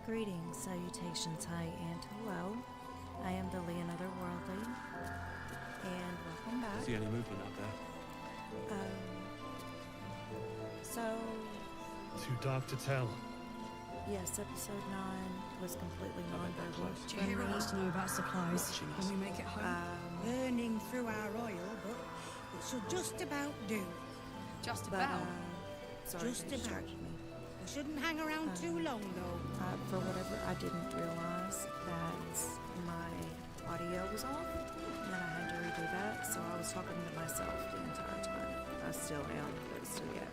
Greetings, salutations, hi, and hello. I am the Lean Otherworldly, and welcome back. See any movement out there? So... Too dark to tell. Yes, episode 9 was completely non-verbal. Jahira wants to know about supplies when we make it home. Burning through our oil, but it should just about do. Just But, about. sorry, Just they about. distracted me. We shouldn't hang around too long, though. For whatever, I didn't realize that my audio was off, and then I had to redo that, so I was talking to myself the entire time. I still am, but still yet.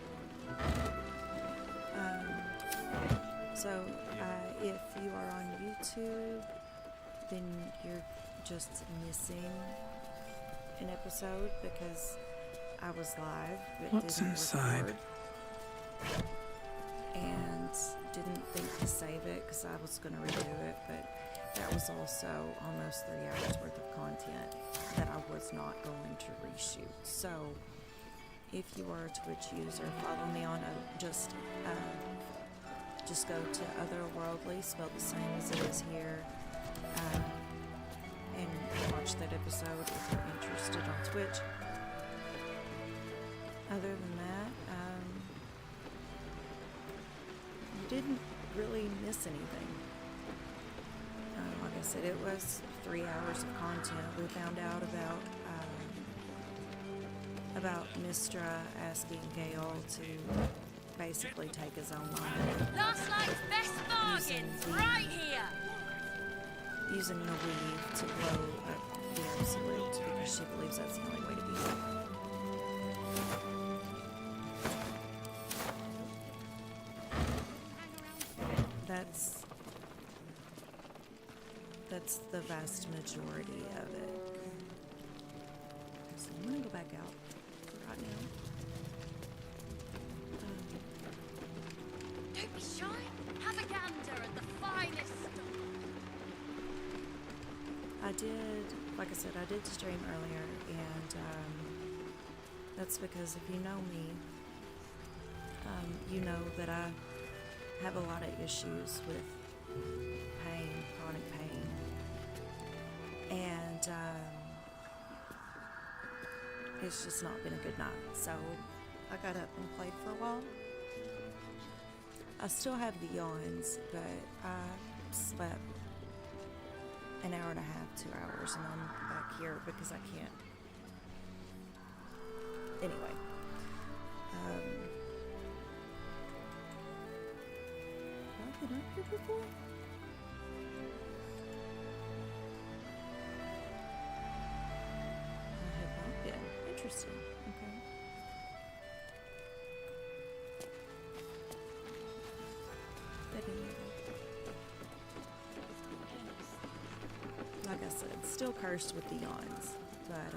So, if you are on YouTube, then you're just missing an episode because I was live, but What's didn't inside? record. And didn't think to save it because I was going to redo it, but that was also almost 3 hours worth of content that I was not going to reshoot. So if you are a Twitch user, follow me on just go to otherworldly, spelled the same as it is here, and watch that episode if you're interested on Twitch. Other than that, you didn't really miss anything. Like I said, it was 3 hours of content. We found out about Mistra asking Gale to basically take his own life. Last night's best bargains, right here! Using the weave to blow up the absolute because she believes that's the only way to beat it. That's the vast majority of it. So I'm gonna go back out right now. Don't be shy. Have a gander at the finest stuff. I did, like I said, I did stream earlier, and that's because if you know me, you know that I have a lot of issues with pain, chronic pain, and it's just not been a good night. So I got up and played for a while. I still have the yawns, but I slept an hour and a half, 2 hours, and I'm back here because I can't. Anyway, have I been up here before? I have not been. Interesting. Okay. Like I said, still cursed with the yawns, but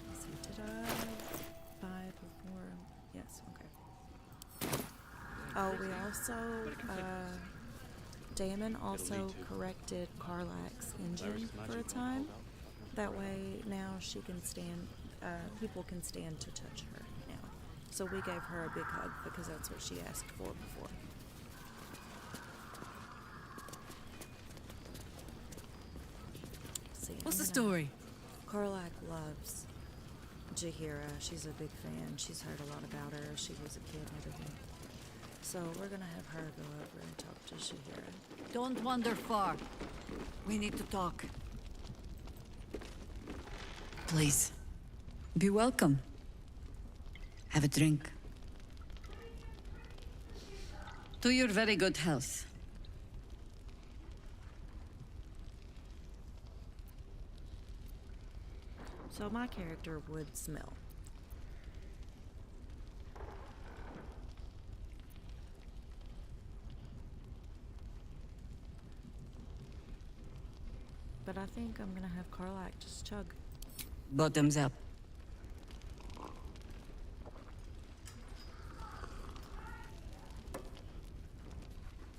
let's see, did I buy before? Yes, okay. Oh, we also, Damon also corrected Karlach's engine for a time. That way now she can stand, people can stand to touch her now. So we gave her a big hug because that's what she asked for before. What's the story? Karlach loves Jahira. She's a big fan. She's heard a lot about her. She was a kid and everything. So we're gonna have her go over and talk to Jahira. Don't wander far. We need to talk. Please, be welcome. Have a drink. To your very good health. So my character would smell. But I think I'm gonna have Karlach just chug. Bottoms up.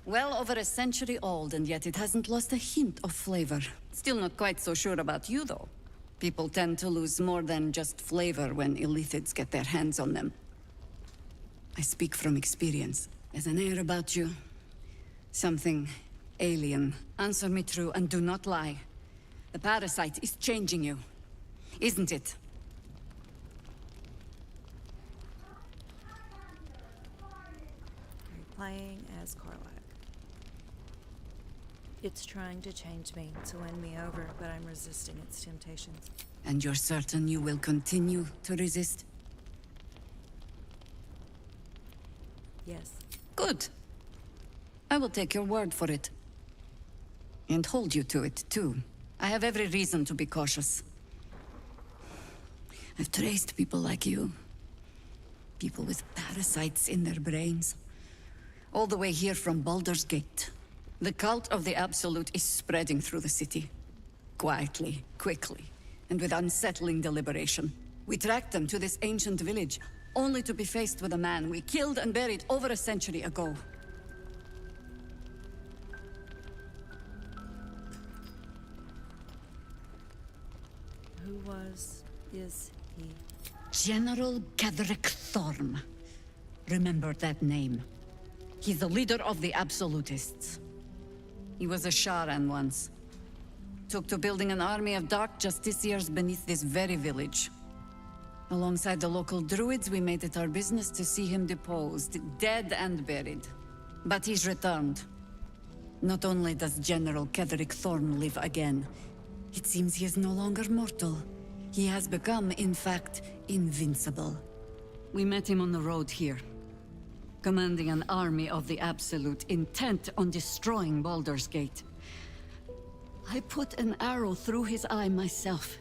Well over a century old, and yet it hasn't lost a hint of flavor. Still not quite so sure about you, though. People tend to lose more than just flavor when illithids get their hands on them. I speak from experience. There's an air about you. Something alien. Answer me true and do not lie. The parasite is changing you, isn't it? I'm playing as Karlach. It's trying to change me, to win me over, but I'm resisting its temptations. And you're certain you will continue to resist? Yes. Good. I will take your word for it. And hold you to it, too. I have every reason to be cautious. I've traced people like you. People with parasites in their brains. All the way here from Baldur's Gate. The cult of the Absolute is spreading through the city. Quietly, quickly, and with unsettling deliberation. We tracked them to this ancient village, only to be faced with a man we killed and buried over a century ago. Is he? General Ketheric Thorm. Remember that name. He's the leader of the Absolutists. He was a Sharan once. Took to building an army of dark justiciars beneath this very village. Alongside the local druids, we made it our business to see him deposed, dead and buried. But he's returned. Not only does General Ketheric Thorm live again, it seems he is no longer mortal. He has become, in fact, invincible. We met him on the road here, commanding an army of the Absolute, intent on destroying Baldur's Gate. I put an arrow through his eye myself,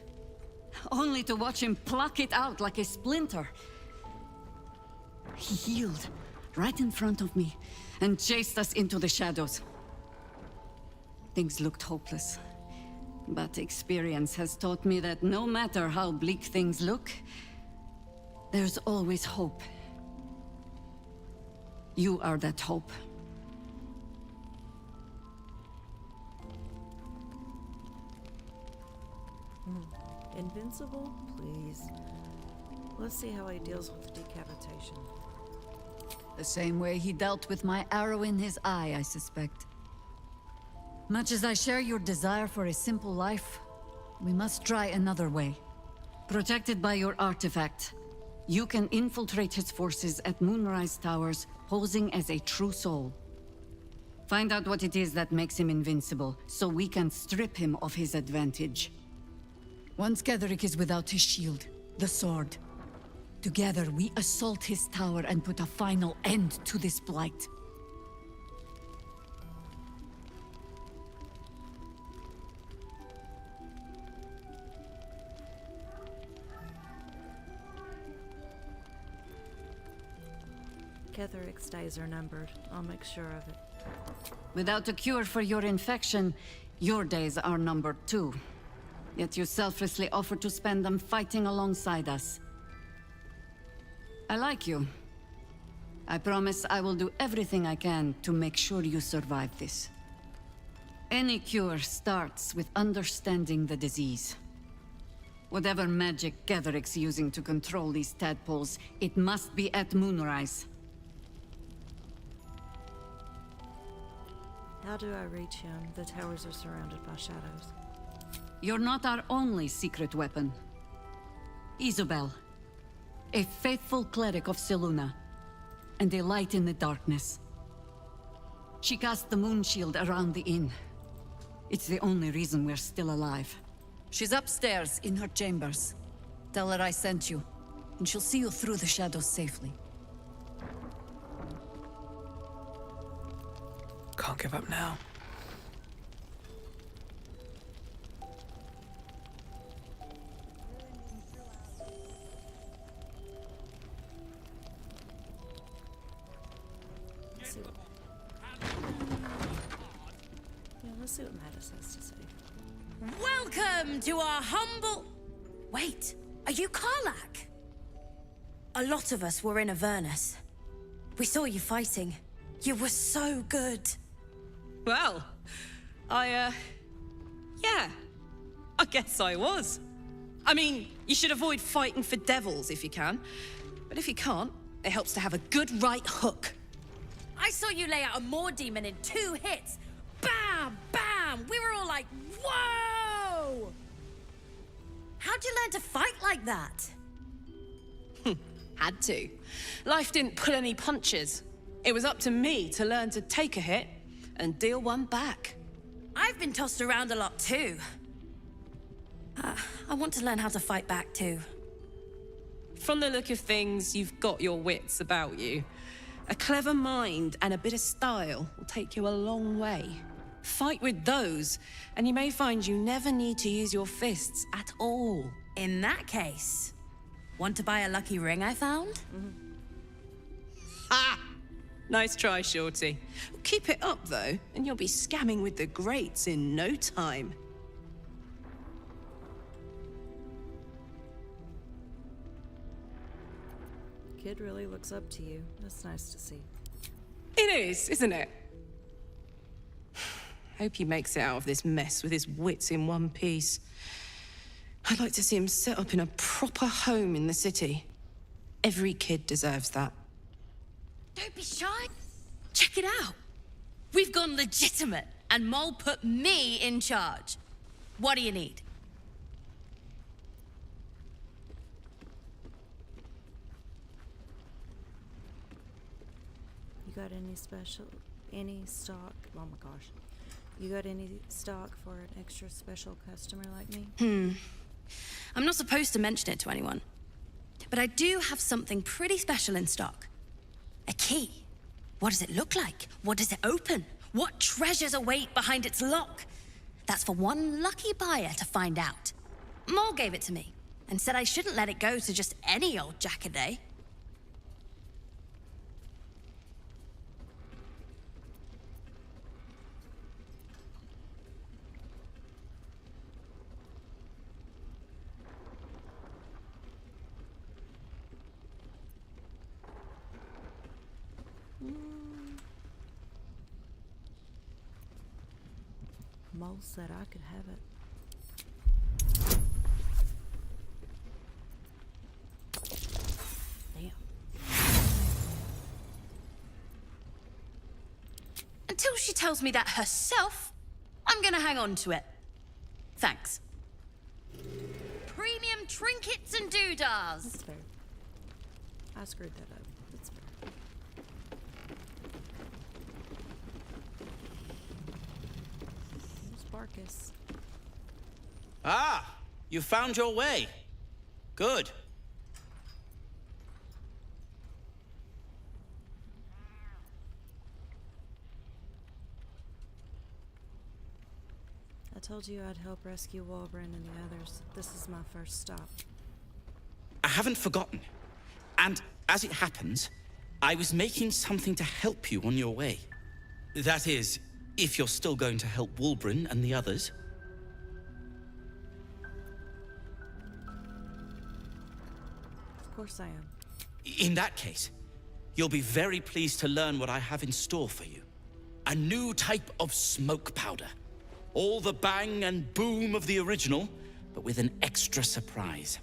only to watch him pluck it out like a splinter. He healed right in front of me and chased us into the shadows. Things looked hopeless. But experience has taught me that no matter how bleak things look, there's always hope. You are that hope. Invincible? Please. Let's see how he deals with the decapitation. The same way he dealt with my arrow in his eye, I suspect. Much as I share your desire for a simple life, we must try another way. Protected by your artifact, you can infiltrate his forces at Moonrise Towers, posing as a true soul. Find out what it is that makes him invincible, so we can strip him of his advantage. Once Ketheric is without his shield, the sword, together we assault his tower and put a final end to this blight. Ketheric's days are numbered. I'll make sure of it. Without a cure for your infection, your days are numbered too. Yet you selflessly offer to spend them fighting alongside us. I like you. I promise I will do everything I can to make sure you survive this. Any cure starts with understanding the disease. Whatever magic Ketheric's using to control these tadpoles, it must be at Moonrise. How do I reach him? The towers are surrounded by shadows. You're not our only secret weapon. Isobel, a faithful cleric of Selûne, and a light in the darkness. She cast the moon shield around the inn. It's the only reason we're still alive. She's upstairs in her chambers. Tell her I sent you, and she'll see you through the shadows safely. Can't give up now. Let's see what Mattis has to say. Welcome to our humble... Wait, are you Karlach? A lot of us were in Avernus. We saw you fighting. You were so good. Well, yeah, I guess I was. I mean, you should avoid fighting for devils if you can. But if you can't, it helps to have a good right hook. I I saw you lay out a Moor demon in 2 hits. Bam! Bam! We were all like, whoa! How'd you learn to fight like that? Had to. Life didn't pull any punches. It was up to me to learn to take a hit and deal one back. I've been tossed around a lot too. I want to learn how to fight back too. From the look of things, you've got your wits about you. A clever mind and a bit of style will take you a long way. Fight with those, and you may find you never need to use your fists at all. In that case, want to buy a lucky ring I found? Ha! Nice try, Shorty. Keep it up, though, and you'll be scamming with the greats in no time. Kid really looks up to you. That's nice to see. It is, isn't it? Hope he makes it out of this mess with his wits in one piece. I'd like to see him set up in a proper home in the city. Every kid deserves that. Don't be shy. Check it out. We've gone legitimate, and Mole put me in charge. What do you need? You got any stock? Oh my gosh. You got any stock for an extra special customer like me? I'm not supposed to mention it to anyone, but I do have something pretty special in stock. A key. What does it look like? What does it open? What treasures await behind its lock? That's for one lucky buyer to find out. Mole gave it to me and said I shouldn't let it go to just any old jackaday. Mole said I could have it. Damn. Until she tells me that herself, I'm gonna hang on to it. Thanks. Premium trinkets and doodads. That's fair. I screwed that up. That's fair. Barkus. Ah, you found your way. Good. I told you I'd help rescue Walbrin and the others. This is my first stop. I haven't forgotten. And as it happens, I was making something to help you on your way. That is, if you're still going to help Walbrin and the others. Of course I am. In that case, you'll be very pleased to learn what I have in store for you. A new type of smoke powder. All the bang and boom of the original, but with an extra surprise.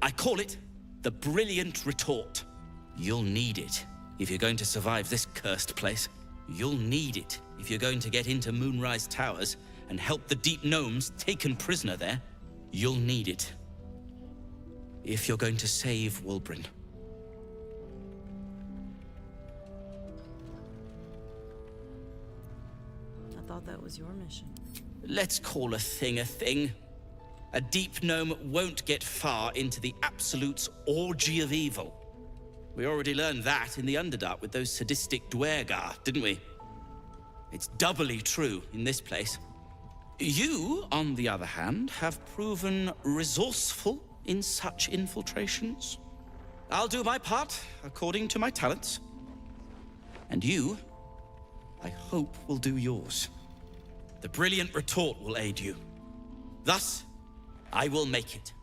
I call it the Brilliant Retort. You'll need it if you're going to survive this cursed place. You'll need it if you're going to get into Moonrise Towers and help the Deep Gnomes taken prisoner there. You'll need it if you're going to save Walbrin. I thought that was your mission. Let's call a thing a thing. A Deep Gnome won't get far into the Absolute's orgy of evil. We already learned that in the Underdark with those sadistic Dwergar, didn't we? It's doubly true in this place. You, on the other hand, have proven resourceful in such infiltrations. I'll do my part according to my talents. And you, I hope, will do yours. The Brilliant Retort will aid you. Thus, I will make it.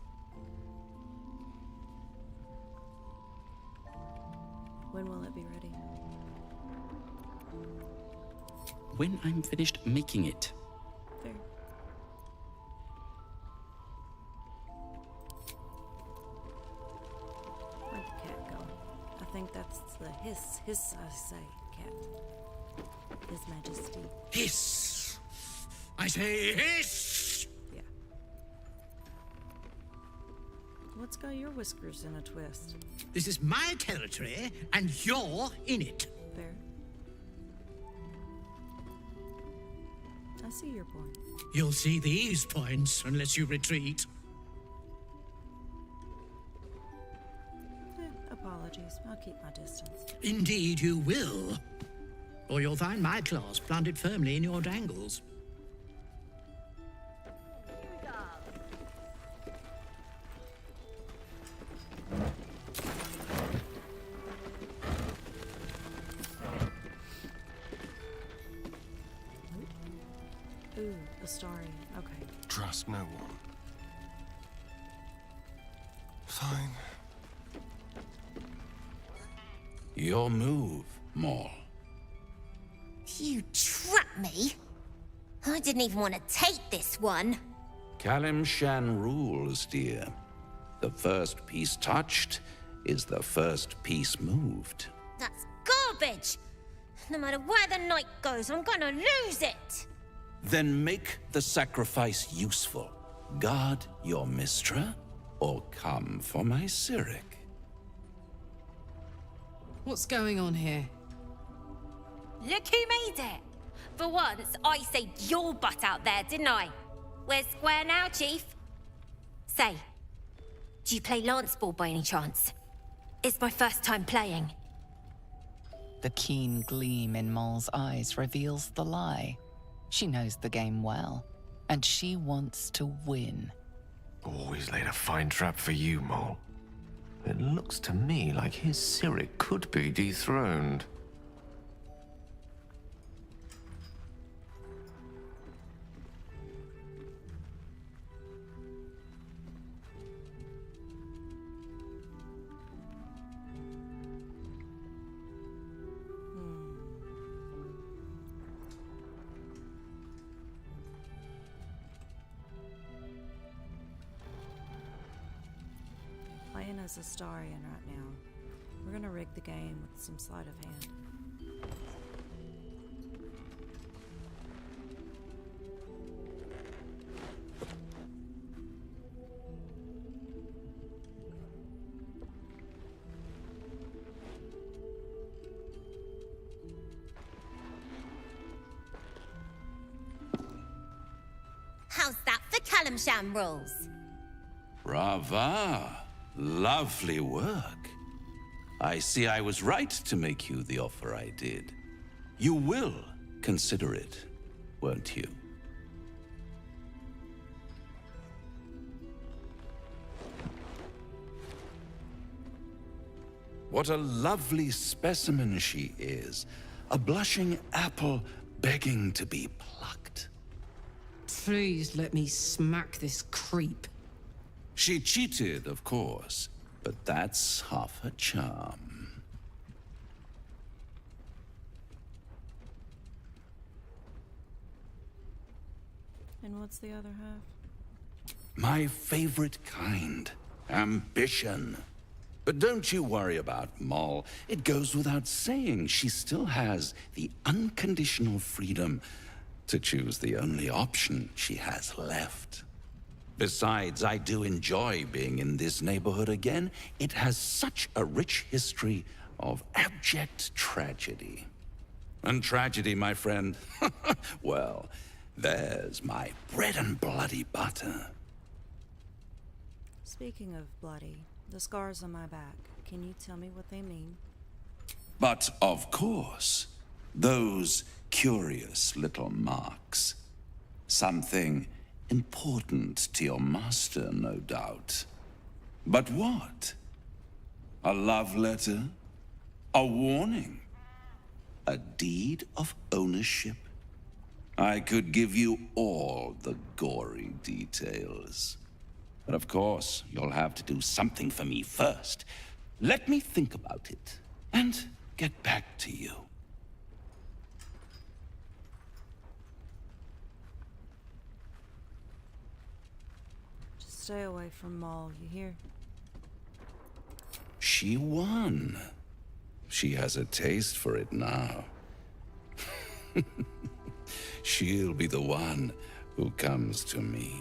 When will it be ready? When I'm finished making it. Fair. Where'd the cat go? I think that's the hiss His, I say, Captain. His Majesty. Hiss! I say hiss! Yeah. What's got your whiskers in a twist? This is my territory, and you're in it. Fair. I see your point. You'll see these points unless you retreat. Apologies. I'll keep my distance. Indeed you will. Or you'll find my claws planted firmly in your dangles. Ooh, Astarion. Okay. Trust no one. Fine. Your move, Maul. You trapped me? I didn't even want to take this one. Kalimshan rules, dear. The first piece touched is the first piece moved. That's garbage! No matter where the night goes, I'm gonna lose it! Then make the sacrifice useful. Guard your Mistra, or come for my Cyric. What's going on here? Look who made it! For once, I saved your butt out there, didn't I? We're square now, Chief. Say, do you play lance ball by any chance? It's my first time playing. The keen gleam in Maul's eyes reveals the lie. She knows the game well, and she wants to win. Always laid a fine trap for you, Mole. It looks to me like his Cyric could be dethroned. Playing as Astarion right now. We're gonna rig the game with some sleight of hand. How's that for Kalimshan rules? Brava! Lovely work. I see I was right to make you the offer I did. You will consider it, won't you? What a lovely specimen she is. A blushing apple begging to be plucked. Please let me smack this creep. She cheated, of course, but that's half her charm. And what's the other half? My favorite kind, ambition. But don't you worry about Moll. It goes without saying she still has the unconditional freedom to choose the only option she has left. Besides, I do enjoy being in this neighborhood again. It has such a rich history of abject tragedy. And tragedy, my friend, well, there's my bread and bloody butter. Speaking of bloody, the scars on my back, can you tell me what they mean? But of course, those curious little marks. Something important to your master, no doubt. But what? A love letter? A warning? A deed of ownership? I could give you all the gory details. But of course, you'll have to do something for me first. Let me think about it, and get back to you. Stay away from Maul, you hear? She won. she has a taste for it now. She'll be the one who comes to me.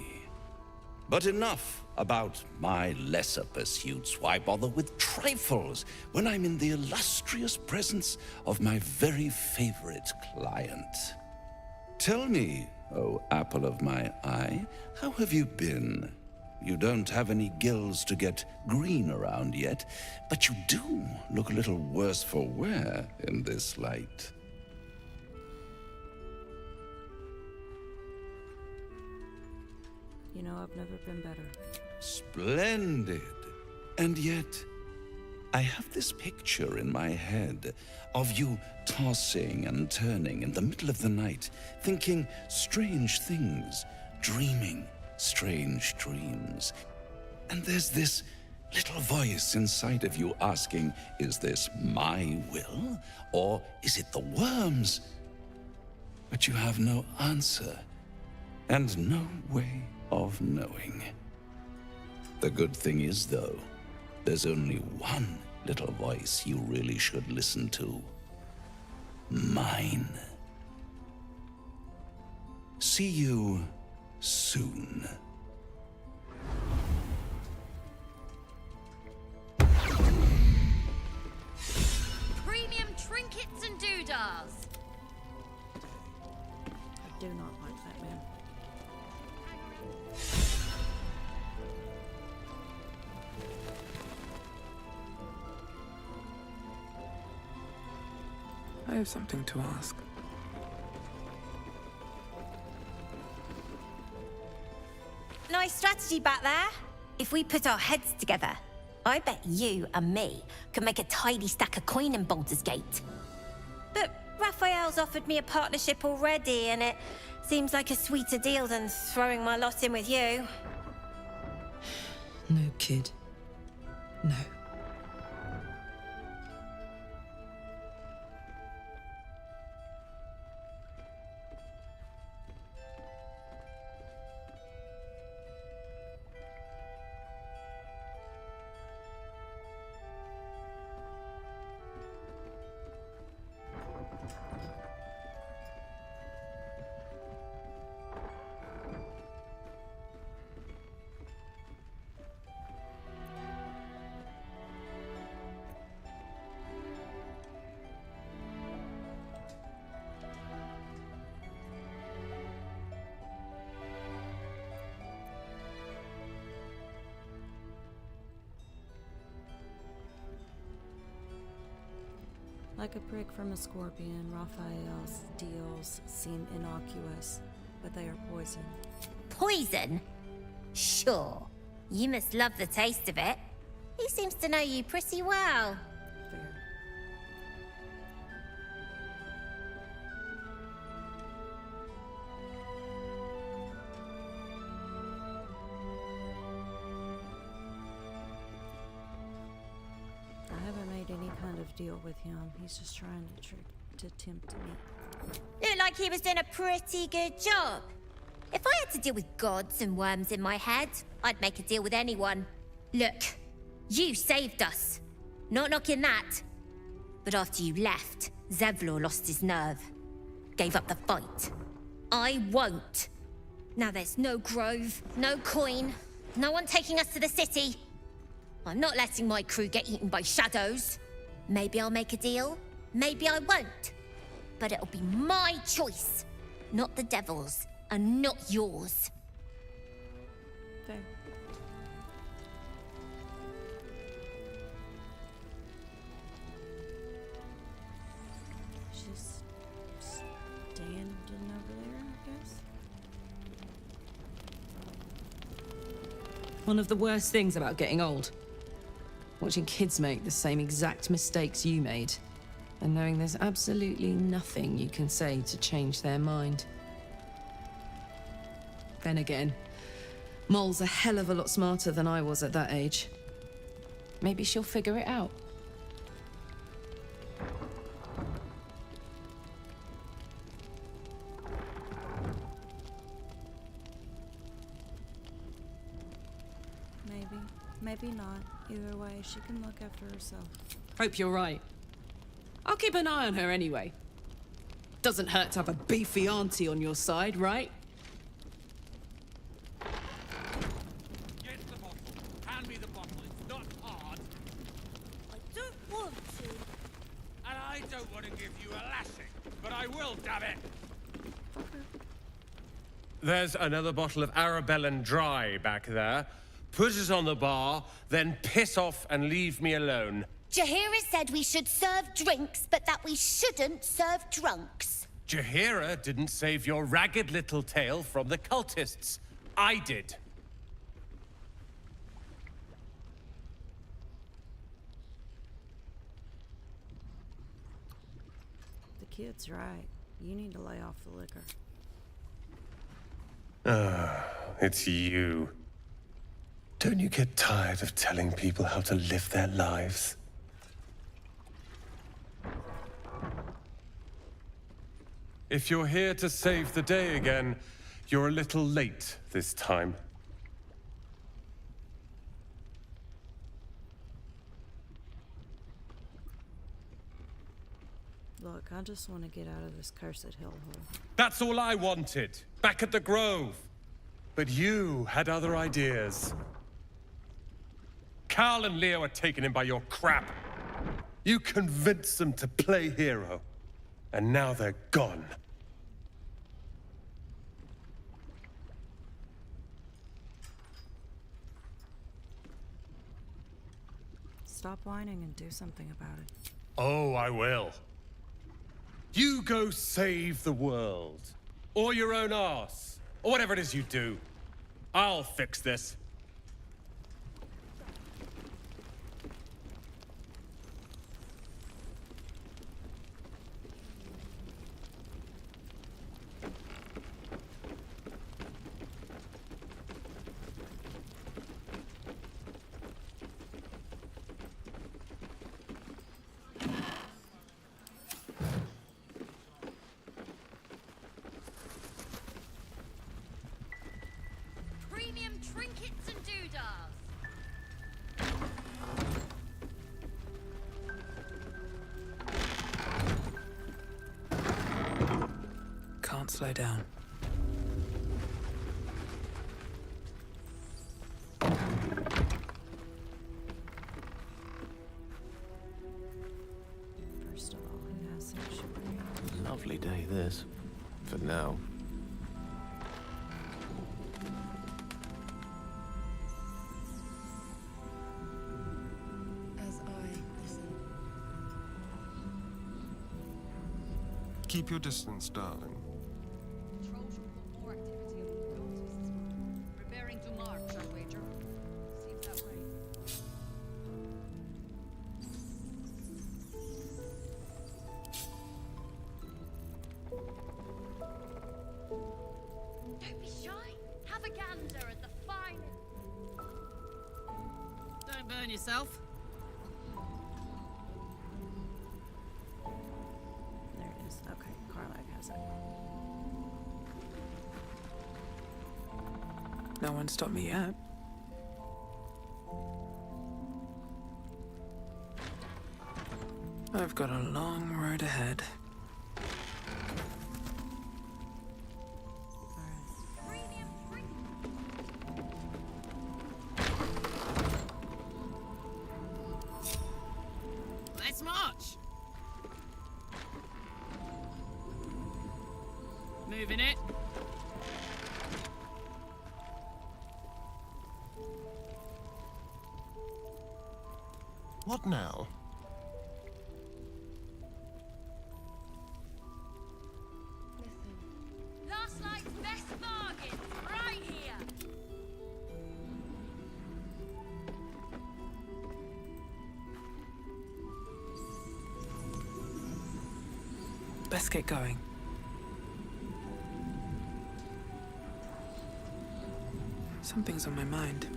But enough about my lesser pursuits. Why bother with trifles when I'm in the illustrious presence of my very favorite client? Tell me, oh apple of my eye, how have you been? You don't have any gills to get green around yet, but you do look a little worse for wear in this light. You know, I've never been better. Splendid. And yet, I have this picture in my head of you tossing and turning in the middle of the night, thinking strange things, dreaming strange dreams. And there's this little voice inside of you asking, is this my will, or is it the worm's? But you have no answer, and no way of knowing. The good thing is, though, there's only one little voice you really should listen to. Mine. See you soon. Premium trinkets and doodahs. I do not like that man. I have something to ask. Nice strategy back there. If we put our heads together, I bet you and me could make a tidy stack of coin in Baldur's Gate. But Raphael's offered me a partnership already, and it seems like a sweeter deal than throwing my lot in with you. No, kid. No. Like a prick from a scorpion, Raphael's deals seem innocuous, but they are poison. Poison? Sure. You must love the taste of it. He seems to know you pretty well. Fair. I haven't made any kind of deal with him. He's just trying to tempt me. Looked like he was doing a pretty good job. If I had to deal with gods and worms in my head, I'd make a deal with anyone. Look, you saved us. Not knocking that. But after you left, s-ual lost his nerve. Gave up the fight. I won't. Now there's no grove, no coin, no one taking us to the city. I'm not letting my crew get eaten by shadows. Maybe I'll make a deal, maybe I won't. But it'll be my choice, not the devil's, and not yours. Fair. Just standing over there, I guess. One of the worst things about getting old. Watching kids make the same exact mistakes you made. And knowing there's absolutely nothing you can say to change their mind. Then again, Mol's a hell of a lot smarter than I was at that age. Maybe she'll figure it out. Maybe. Maybe not. Either way, she can look after herself. Hope you're right. I'll keep an eye on her anyway. Doesn't hurt to have a beefy auntie on your side, right? Get the bottle. Hand me the bottle. It's not hard. I don't want to. And I don't want to give you a lashing, but I will, damn it. There's another bottle of Arabellan Dry back there. Put it on the bar, then piss off and leave me alone. Jaheira said we should serve drinks, but that we shouldn't serve drunks. Jaheira didn't save your ragged little tail from the cultists. I did. The kid's right. You need to lay off the liquor. It's you. Don't you get tired of telling people how to live their lives? If you're here to save the day again, you're a little late this time. Look, I just want to get out of this cursed hellhole. That's all I wanted, back at the Grove. But you had other ideas. Karl and Lea were taken in by your crap. You convinced them to play hero. And now they're gone. Stop whining and do something about it. Oh, I will. You go save the world. Or your own arse. Or whatever it is you do. I'll fix this. Premium trinkets and doodahs. Can't slow down. First of all, who has sanctuary? Lovely day, this. For now. As I listen. Keep your distance, darling. Patrols report more activity among the cultists. Preparing to march, I wager. Seems that way. Don't be shy. Have a gander at the finest. Don't burn yourself. There it is. Okay, Karlach has it. No one stopped me yet. I've got a long road ahead. Premium trinkets. Let's march. Moving it. What now? Last night's best bargains, right here. Let's get going. Something's on my mind.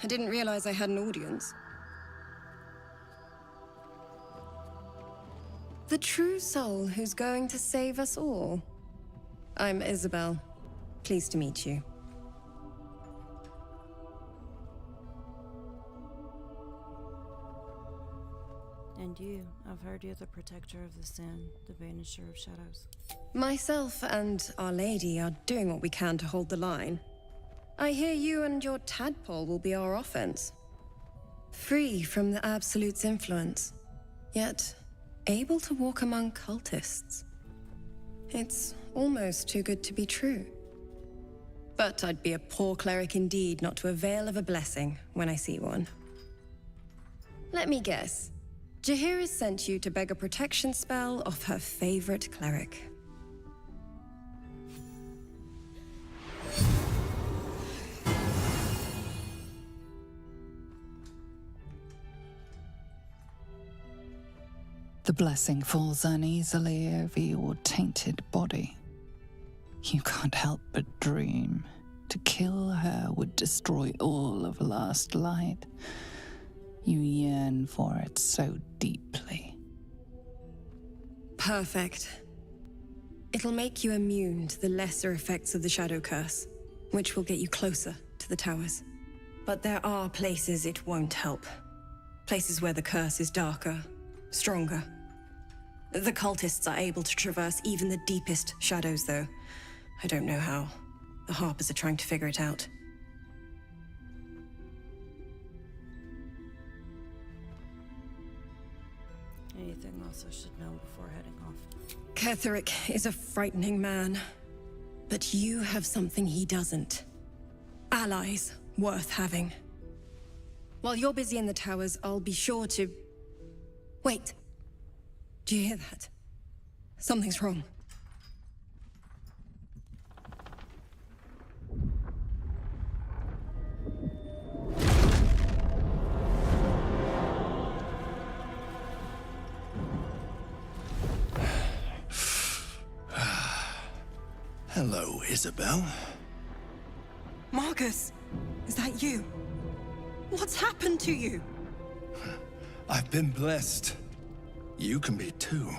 I didn't realize I had an audience. The true soul who's going to save us all. I'm Isabel. Pleased to meet you. And you, I've heard you're the protector of the sin, the banisher of shadows. Myself and Our Lady are doing what we can to hold the line. I hear you and your tadpole will be our offense. Free from the Absolute's influence, yet able to walk among cultists. It's almost too good to be true. But I'd be a poor cleric indeed not to avail of a blessing when I see one. Let me guess. Jaheira sent you to beg a protection spell off her favorite cleric. The blessing falls uneasily over your tainted body. You can't help but dream. To kill her would destroy all of Last Light. You yearn for it so deeply. Perfect. It'll make you immune to the lesser effects of the Shadow Curse, which will get you closer to the towers. But there are places it won't help. Places where the curse is darker, stronger. The cultists are able to traverse even the deepest shadows, though. I don't know how. The Harpers are trying to figure it out. Anything else I should know before heading off? Ketheric is a frightening man, but you have something he doesn't. Allies worth having. While you're busy in the towers, I'll be sure to... Wait. Do you hear that? Something's wrong. Hello, Isabel. Marcus, is that you? What's happened to you? I've been blessed. You can be too.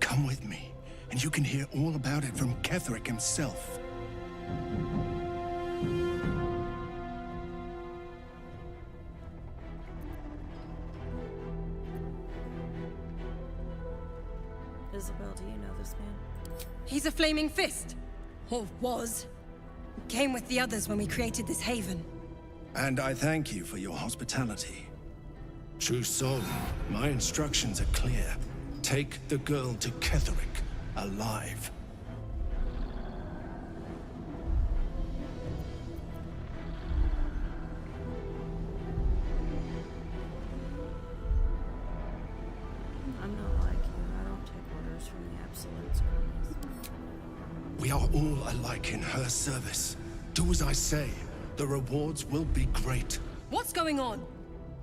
Come with me, and you can hear all about it from Ketheric himself. Isabel, do you know this man? He's a flaming fist. Or was. Came with the others when we created this haven. And I thank you for your hospitality. True soul, my instructions are clear. Take the girl to Ketheric, alive. I'm not like you. I don't take orders from the Absolute's armies. We are all alike in her service. Do as I say. The rewards will be great. What's going on?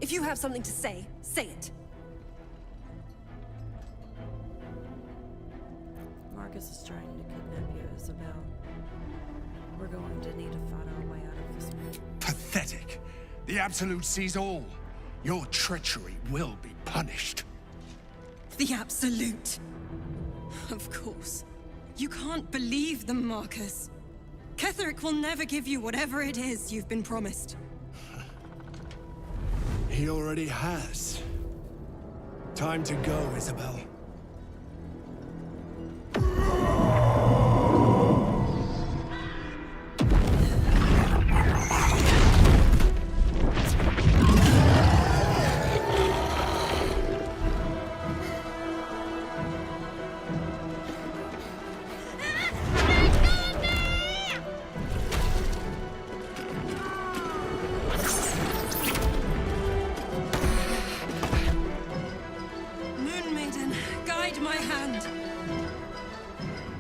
If you have something to say, say it. Marcus is trying to kidnap you, Isabel. We're going to need to fight our way out of this one. Pathetic. The Absolute sees all. Your treachery will be punished. The Absolute. Of course. You can't believe them, Marcus. Ketheric will never give you whatever it is you've been promised. He already has. Time to go, Isabel.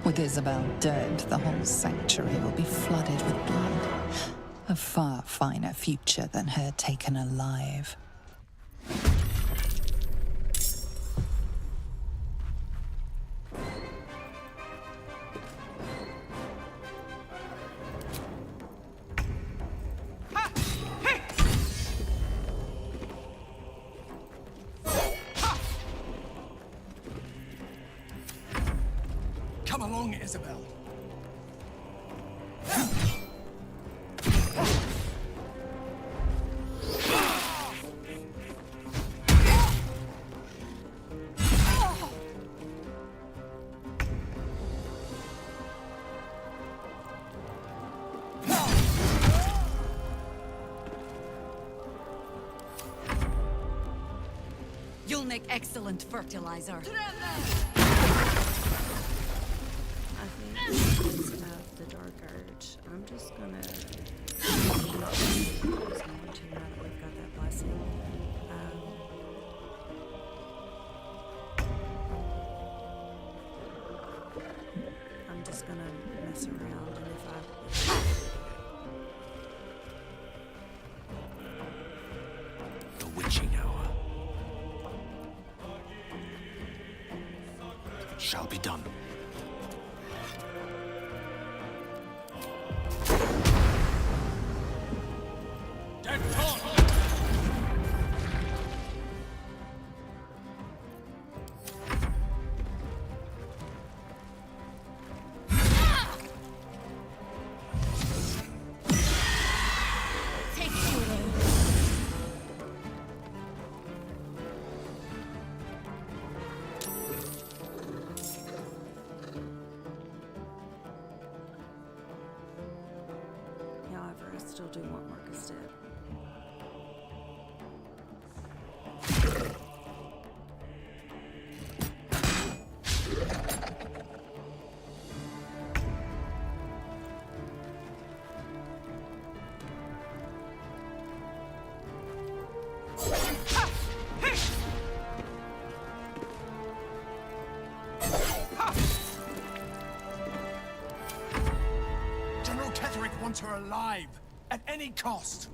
With Isabel dead, the whole sanctuary will be flooded with blood. A far finer future than her taken alive. Come along, Isabel. You'll make excellent fertilizer. I think because of the Dark Urge, I'm just gonna now that we've got that blessing. I'm just gonna mess around, and if I The witching hour shall be done. However, I still do want Marcus dead. General Ketherick wants her alive, at any cost.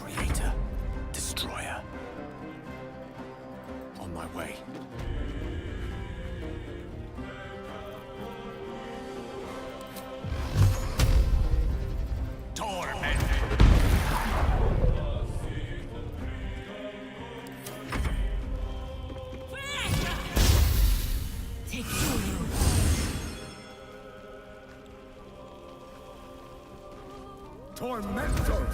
Creator, destroyer. On my way. Torment. Take you. Tormentor.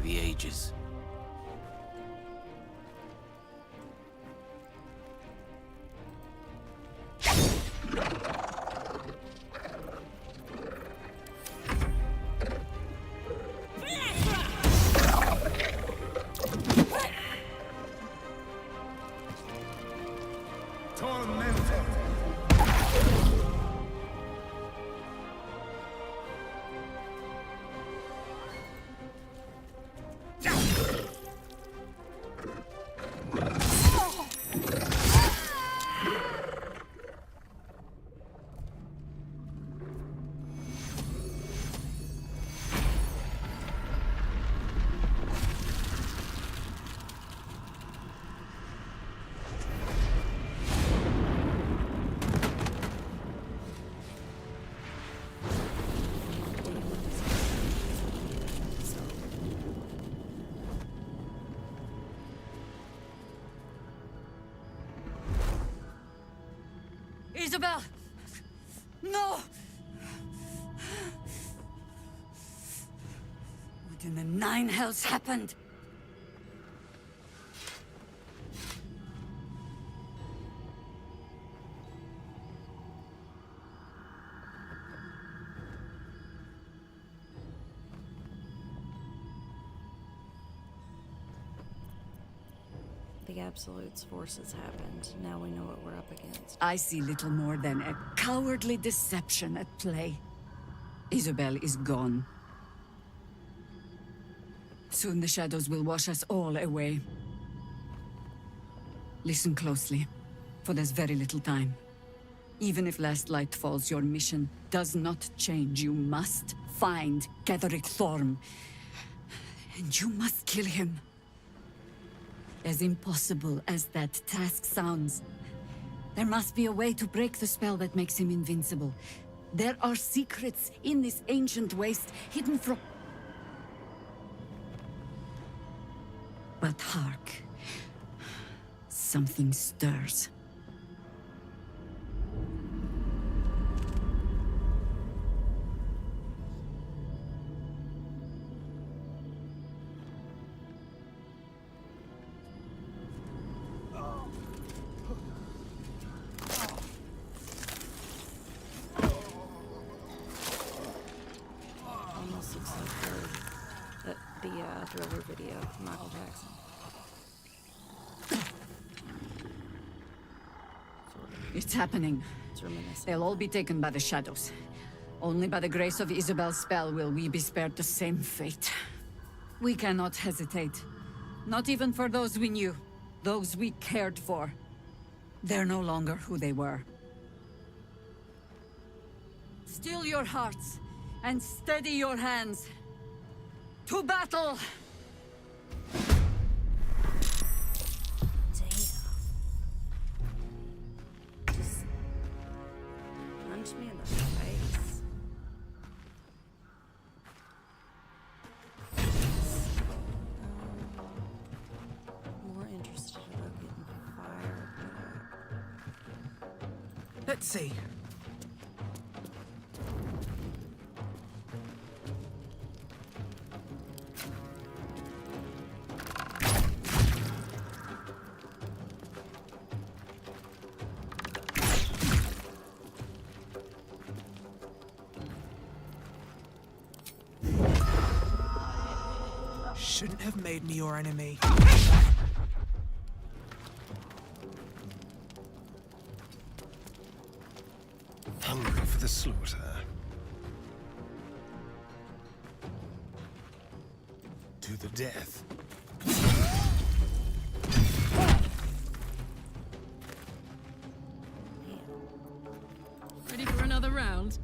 the ages. Isabel! No! What in the nine hells happened? The Absolute's forces happened. Now we know what we're up against. I see little more than a cowardly deception at play. Isabel is gone. Soon the shadows will wash us all away. Listen closely, for there's very little time. Even if last light falls, your mission does not change. You must find Ketheric Thorm. And you must kill him. As impossible as that task sounds, there must be a way to break the spell that makes him invincible. There are secrets in this ancient waste, hidden from... But hark. Something stirs. Almost looks like the Thriller video from Michael Jackson. It's happening. It's reminiscent. They'll all be taken by the shadows. Only by the grace of Isabel's spell will we be spared the same fate. We cannot hesitate. Not even for those we knew. Those we cared for. They're no longer who they were. Still your hearts, and steady your hands. To battle! Just punch me in the face. More interested about getting fire. Let's see. Shouldn't have made me your enemy. Hungry for the slaughter. To the death. Ready for another round?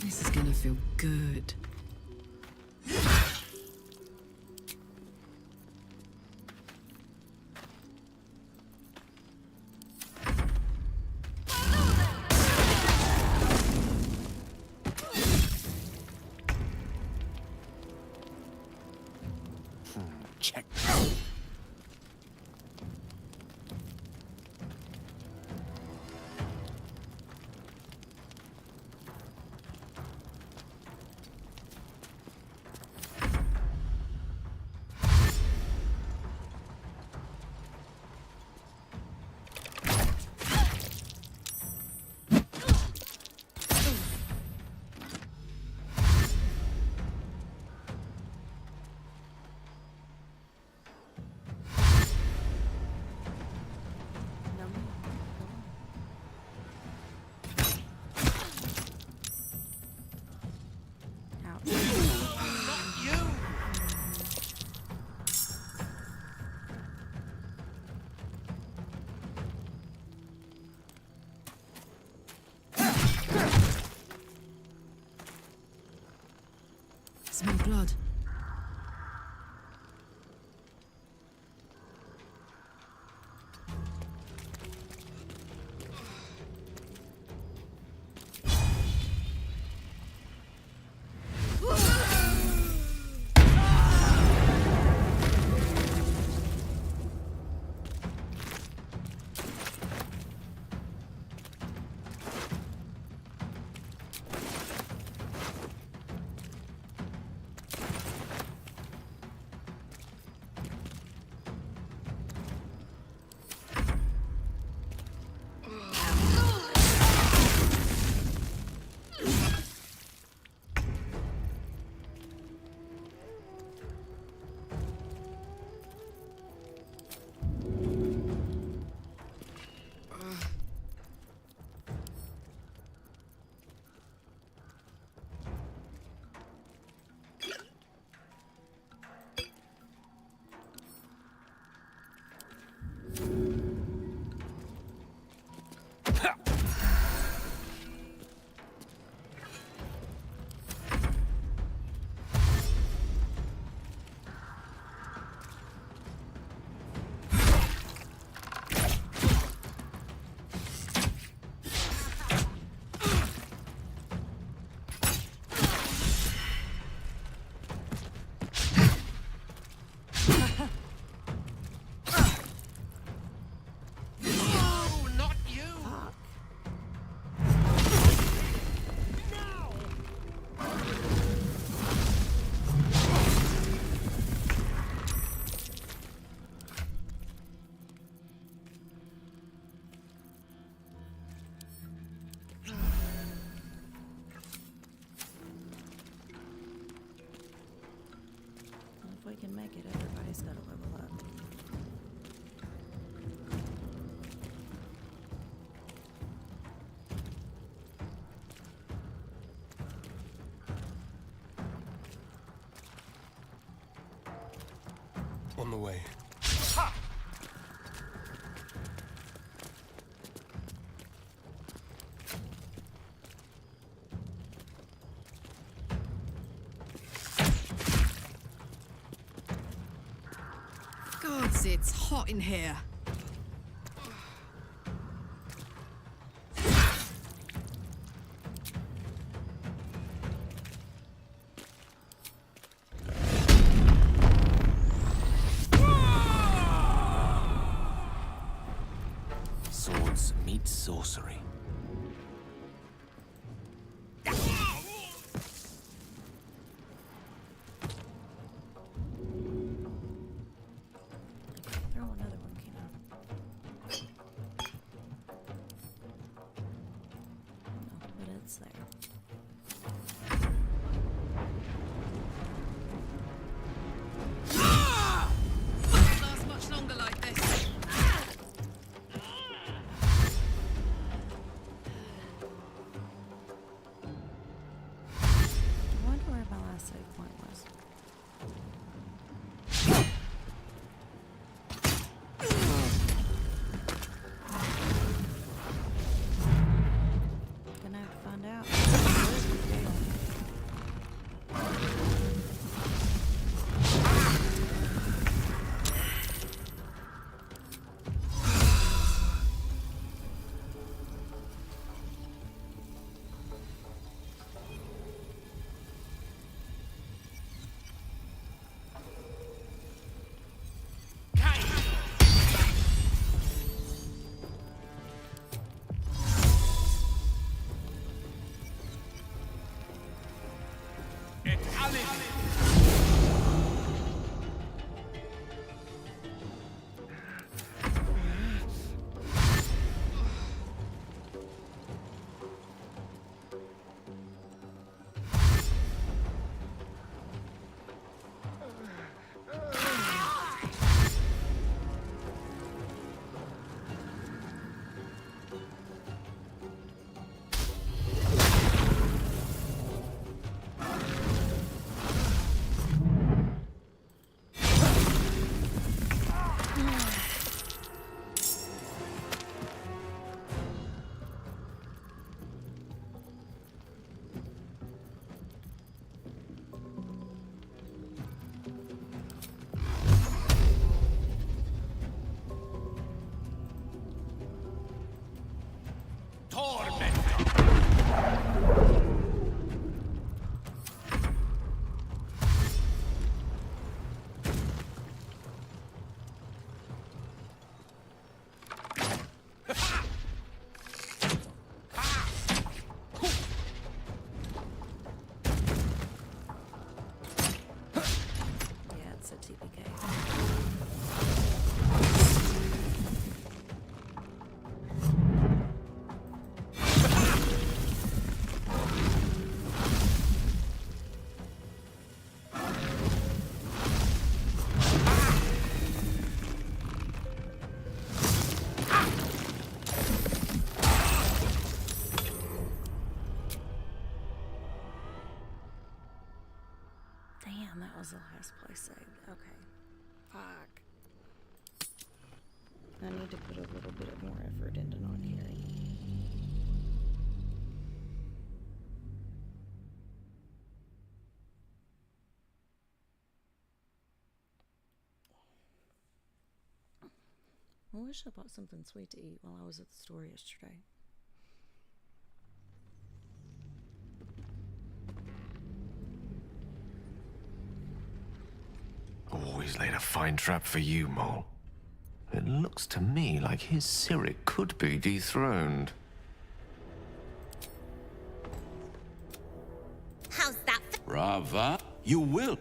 This is gonna feel good. Check. Smell blood. On the way. Gods, it's hot in here. Swords meet sorcery. Throw another one, Kina. No, but it's there. Won't last much longer like this. I wonder where my last save point was. Gonna have to find out. That was the last place saved. Okay. Fuck. I need to put a little bit more effort into not hearing. I wish I bought something sweet to eat while I was at the store yesterday. Always laid a fine trap for you, Mole. It looks to me like his Cyric could be dethroned. How's that? Rava, you will.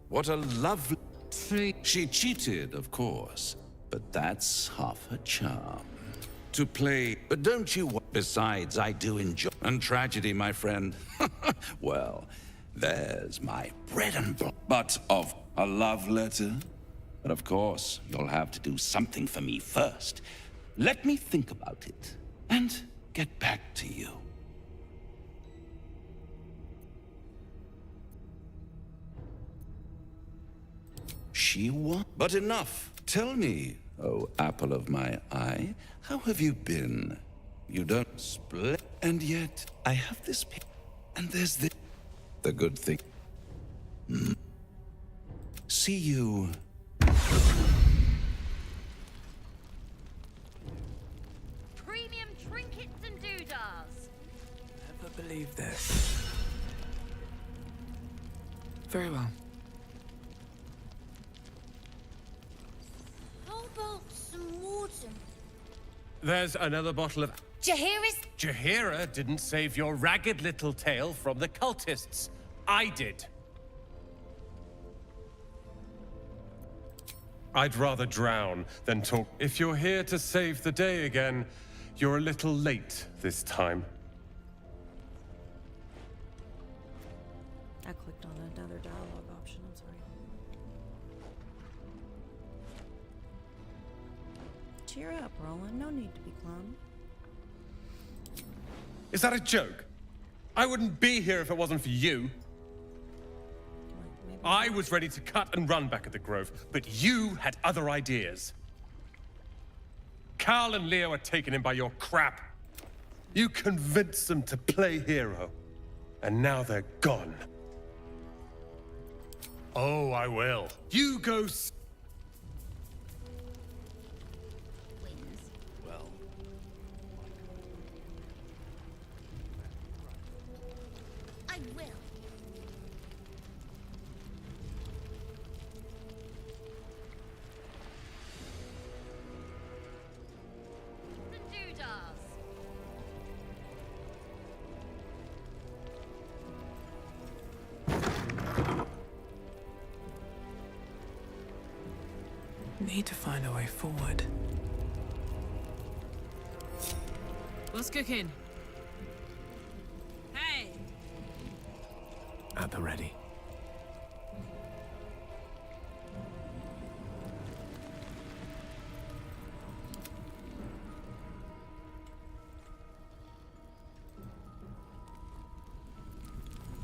What a lovely... She cheated, of course, but that's half her charm. To play, but don't you... Besides, I do enjoy... And tragedy, my friend. Well, there's my bread and butter. But of a love letter? But of course, you'll have to do something for me first. Let me think about it, and get back to you. She won. But enough. Tell me, oh apple of my eye, how have you been? You don't split, and yet I have this and there's this. The good thing. See you. Premium trinkets and doodahs. Never believe this. Very well. How about some water? There's another bottle of... Jaheira's... Jaheira didn't save your ragged little tail from the cultists. I did. I'd rather drown than talk. If you're here to save the day again, you're a little late this time. I clicked on another dialogue option, I'm sorry. Cheer up, Roland. No need to be glum. Is that a joke? I wouldn't be here if it wasn't for you. I was ready to cut and run back at the Grove, but you had other ideas. Karl and Lea were taken in by your crap. You convinced them to play hero, and now they're gone. Oh, I will. You go Well. I will. The doodahs. need to find a way forward. What's cooking? Hey! At the ready.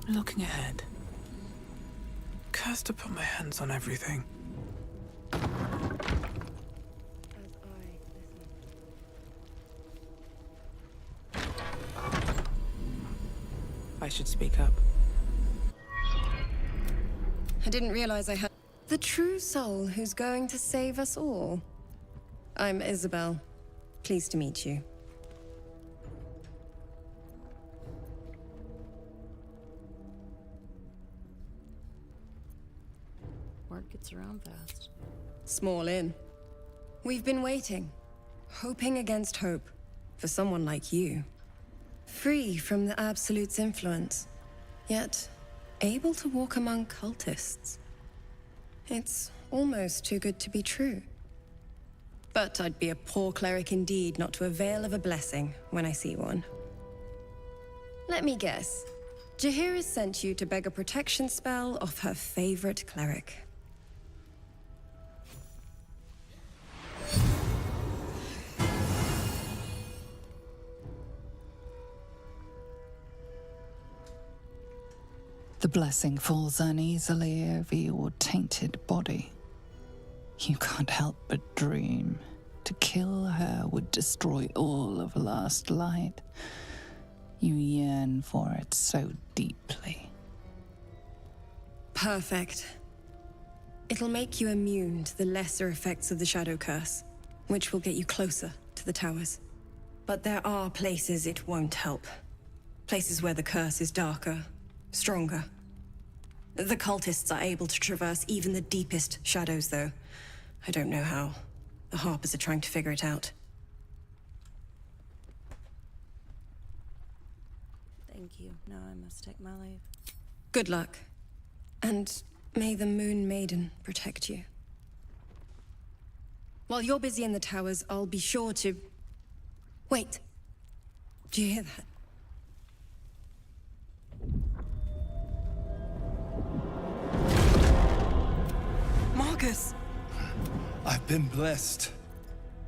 Looking ahead. Cursed to put my hands on everything. I should speak up. I didn't realize I had the true soul who's going to save us all. I'm Isabel. Pleased to meet you. Word gets around fast. Small inn. We've been waiting, hoping against hope, for someone like you. Free from the Absolute's influence, yet able to walk among cultists. It's almost too good to be true. But I'd be a poor cleric indeed not to avail of a blessing when I see one. Let me guess. Jaheira has sent you to beg a protection spell off her favorite cleric. The blessing falls uneasily over your tainted body. You can't help but dream. To kill her would destroy all of last light. You yearn for it so deeply. Perfect. It'll make you immune to the lesser effects of the Shadow Curse, which will get you closer to the towers. But there are places it won't help. Places where the curse is darker, stronger. The cultists are able to traverse even the deepest shadows, though. I don't know how. The Harpers are trying to figure it out. Thank you. Now I must take my leave. Good luck. And may the Moon Maiden protect you. While you're busy in the towers, I'll be sure to... Wait. Do you hear that? Marcus! I've been blessed.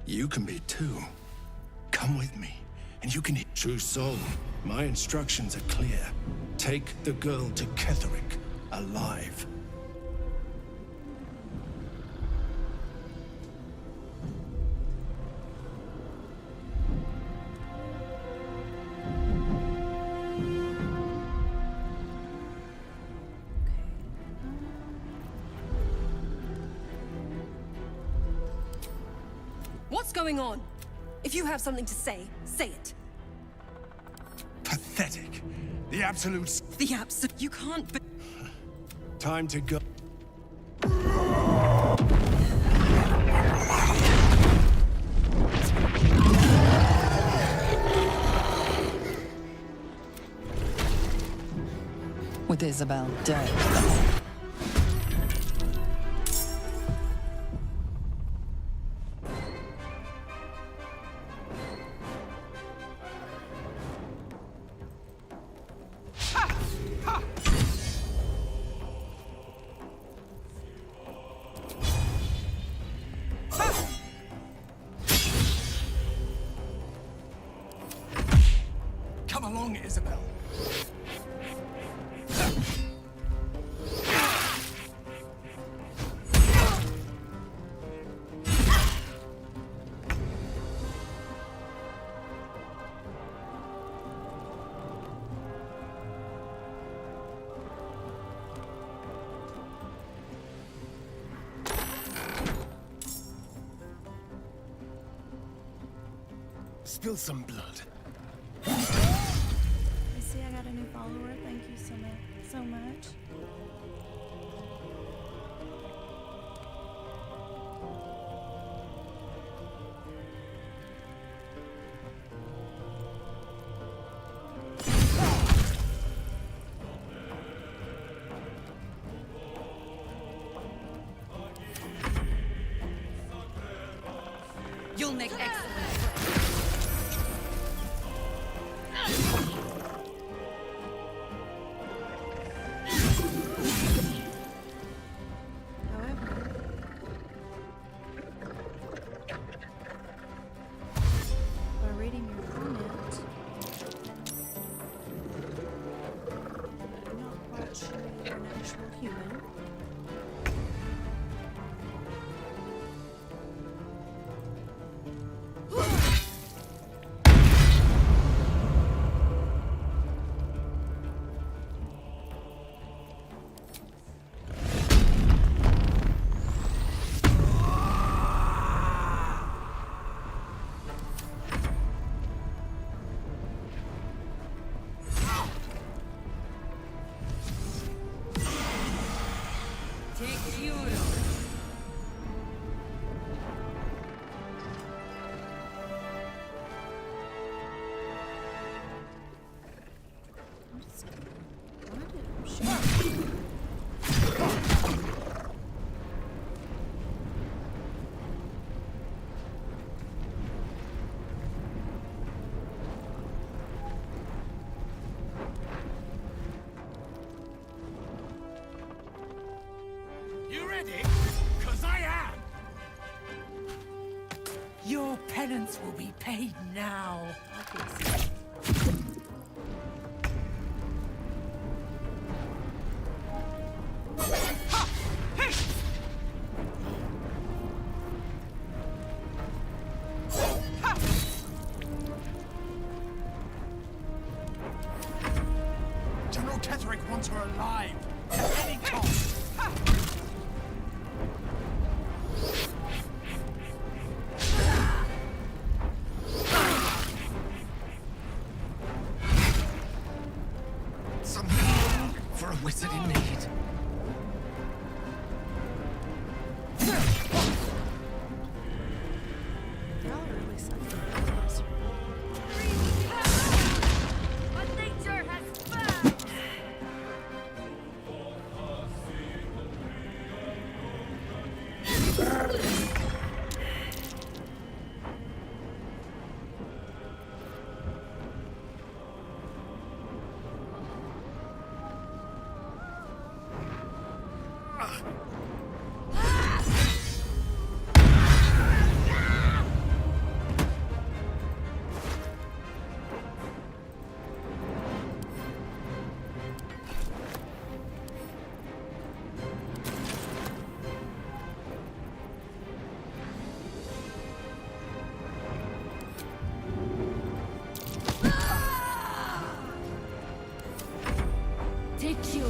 You can be too. Come with me, and you can... True soul, my instructions are clear. Take the girl to Ketherick, alive. What's going on? If you have something to say, say it. Pathetic. The Absolutes... The Absolute... You can't be... Time to go. With Isabel dead. Come along, Isabel. Spill some blood. I see I got a new follower. Thank you so much. make excellent. By reading your comment, I'm not quite sure you're an actual human. You ready? 'Cause I am! Your penance will be paid now. General Ketherick wants her alive at any cost. For a wizard in need. Y'all really suck. What nature has found! Take you.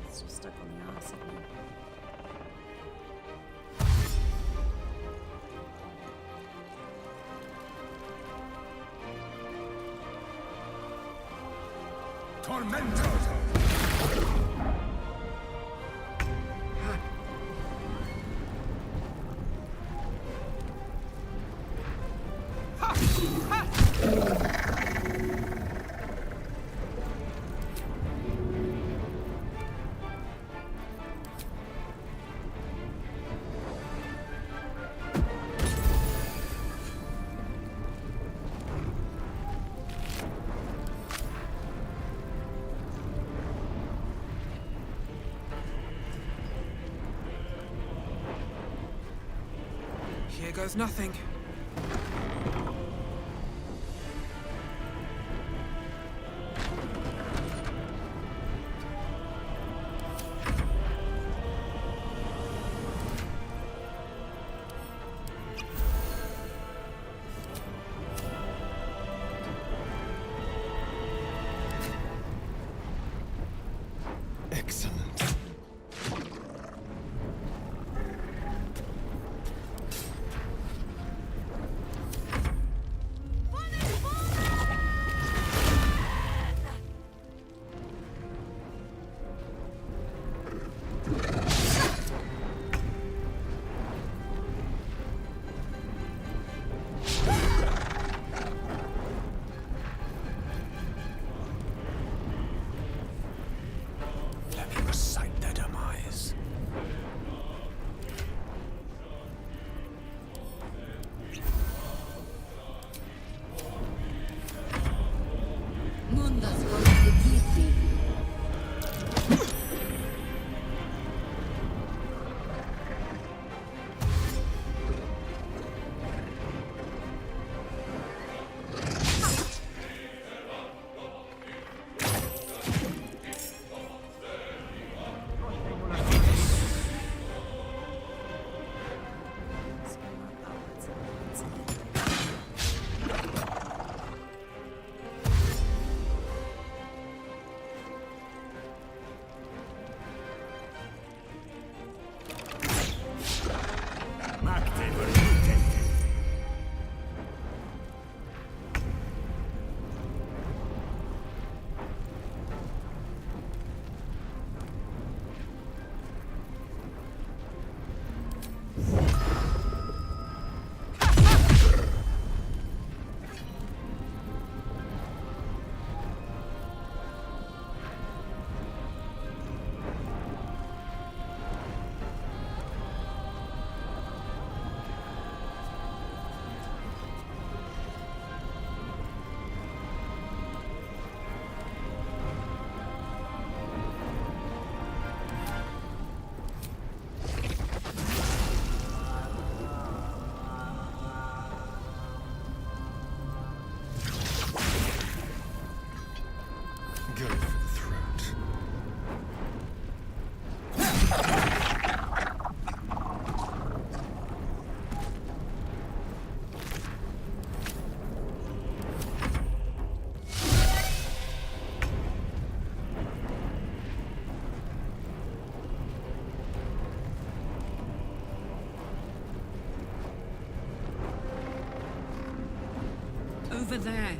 It's just stuck on the outside. Tormentor! Here goes nothing. Excellent. over there.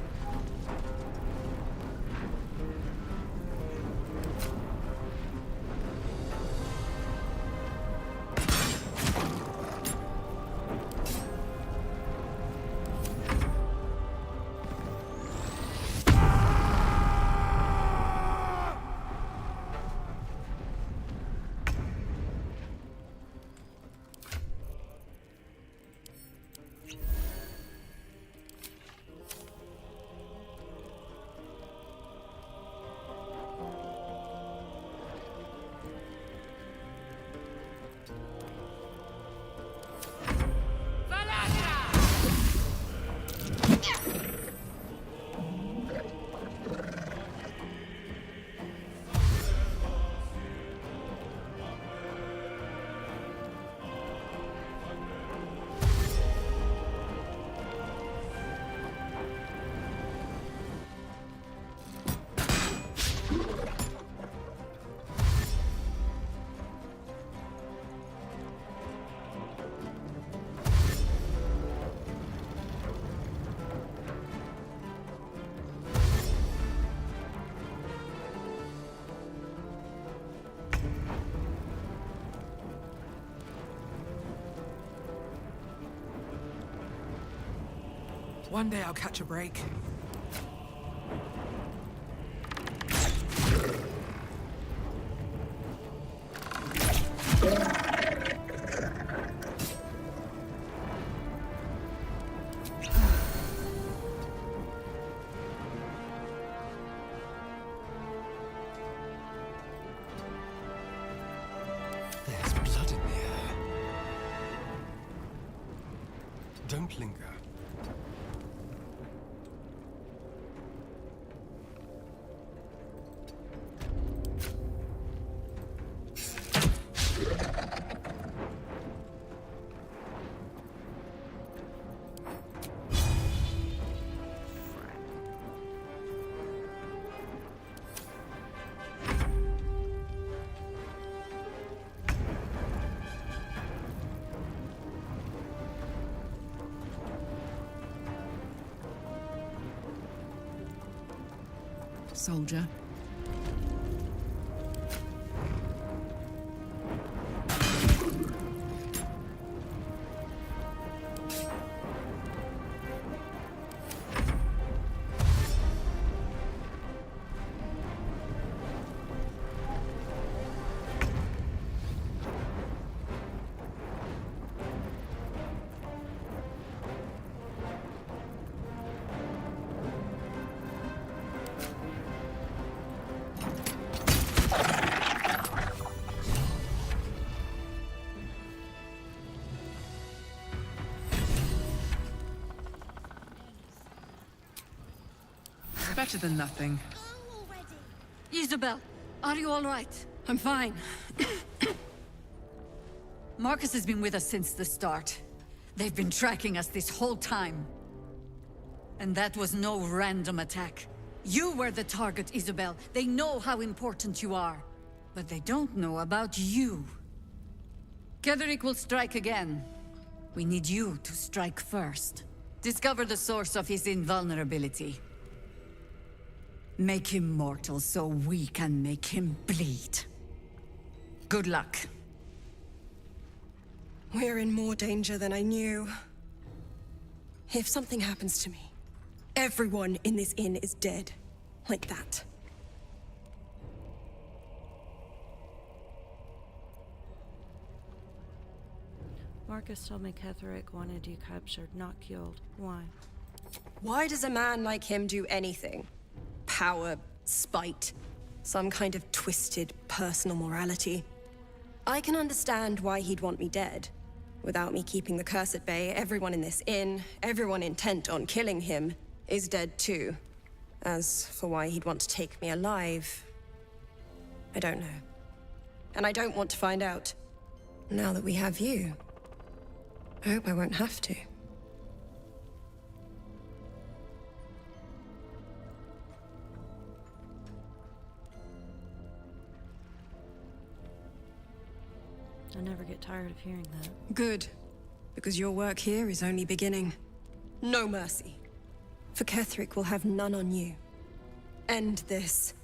One day I'll catch a break. There's blood in the air. Don't linger. Soldier. Better than nothing. Isabel, are you all right? I'm fine. Marcus has been with us since the start. They've been tracking us this whole time. And that was no random attack. You were the target, Isabel. They know how important you are. But they don't know about you. Ketheric will strike again. We need you to strike first. Discover the source of his invulnerability. Make him mortal so we can make him bleed. Good luck. We're in more danger than I knew. If something happens to me, everyone in this inn is dead. Like that. Marcus told me Ketheric wanted you captured, not killed. Why? Why does a man like him do anything? Power, spite, some kind of twisted personal morality. I can understand why he'd want me dead. Without me keeping the curse at bay, everyone in this inn, everyone intent on killing him, is dead too. As for why he'd want to take me alive, I don't know. And I don't want to find out. Now that we have you, I hope I won't have to. I never get tired of hearing that. Good. Because your work here is only beginning. No mercy. For Ketheric will have none on you. End this.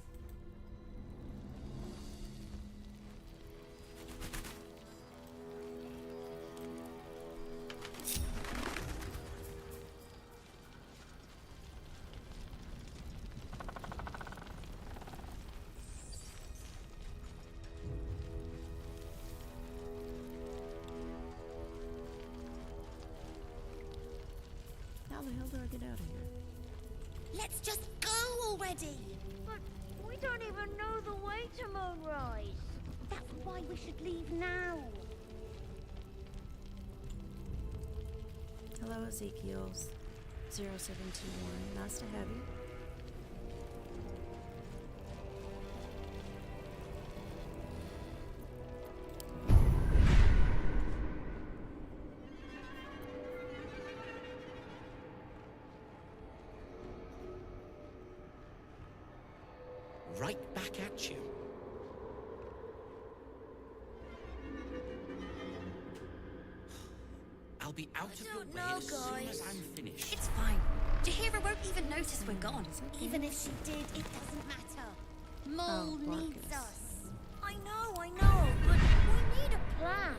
How the hell do I get out of here? Let's just go already! But we don't even know the way to Moonrise. That's why we should leave now. Hello, Ezekiel's 0721. Nice to have you. Right back at you. I'll be out of your way as soon as I'm finished. It's fine. Jahira won't even notice we're gone. Even if she did, it doesn't matter. Mole needs us. I know, but we need a plan.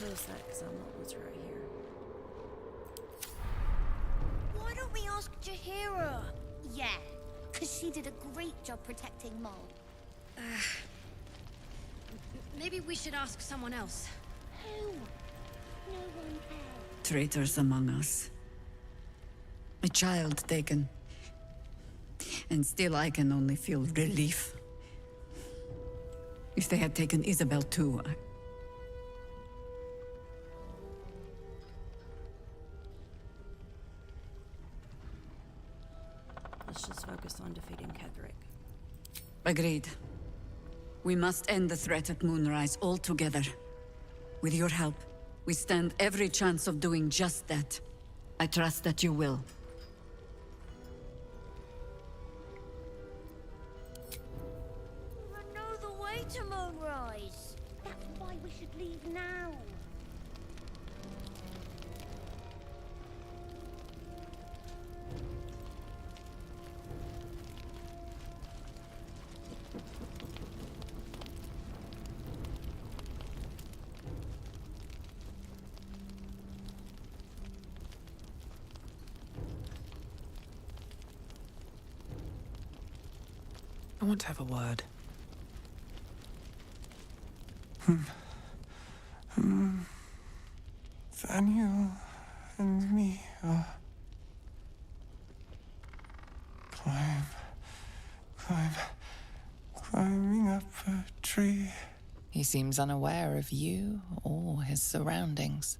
Chose that because I'm always right here. Why don't we ask Jahira? Yeah, because she did a great job protecting Mole. Maybe we should ask someone else. Who? No one else. Traitors among us. A child taken. And still I can only feel relief. If they had taken Isabel too, Let's just focus on defeating Ketheric. Agreed. We must end the threat at Moonrise altogether. With your help, we stand every chance of doing just that. I trust that you will. We know the way to Moonrise. That's why we should leave now. I want to have a word. Daniel and me are climbing up a tree. He seems unaware of you or his surroundings.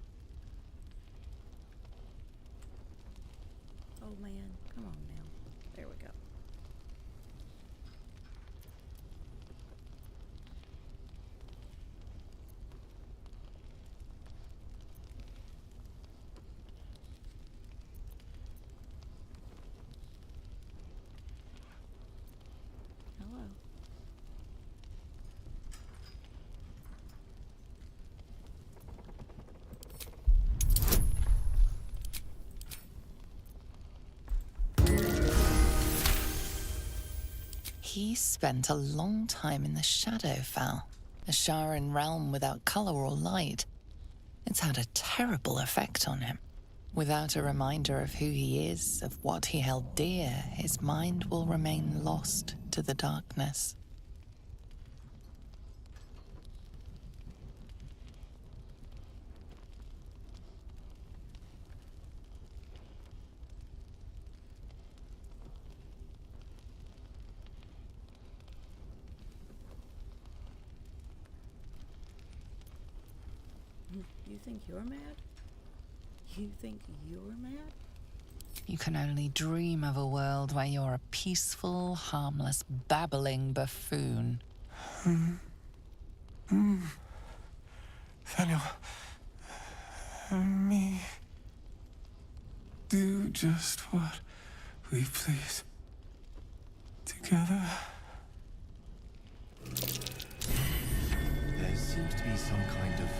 Oh man, come on now. There we go. Hello. He spent a long time in the Shadowfell, a Sharan realm without color or light. It's had a terrible effect on him. Without a reminder of who he is, of what he held dear, his mind will remain lost to the darkness. You think you're mad? You think you're mad? You can only dream of a world where you're a peaceful, harmless, babbling buffoon. Daniel, and me do just what we please. Together. There seems to be some kind of